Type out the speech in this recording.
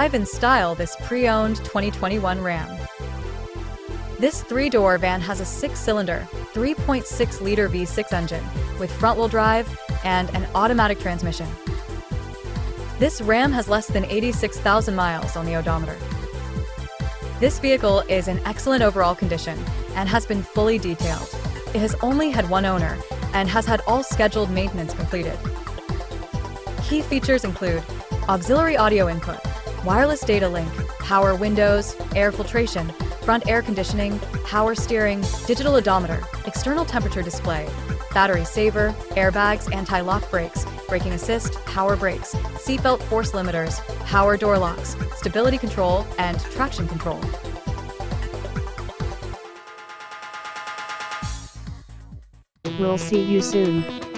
Drive in style this pre-owned 2021 Ram. This three-door van has a six-cylinder, 3.6-liter V6 engine with front-wheel drive and an automatic transmission. This Ram has less than 86,000 miles on the odometer. This vehicle is in excellent overall condition and has been fully detailed. It has only had one owner and has had all scheduled maintenance completed. Key features include auxiliary audio input, wireless data link, power windows, air filtration, front air conditioning, power steering, digital odometer, external temperature display, battery saver, airbags, anti-lock brakes, braking assist, power brakes, seatbelt force limiters, power door locks, stability control, and traction control. We'll see you soon.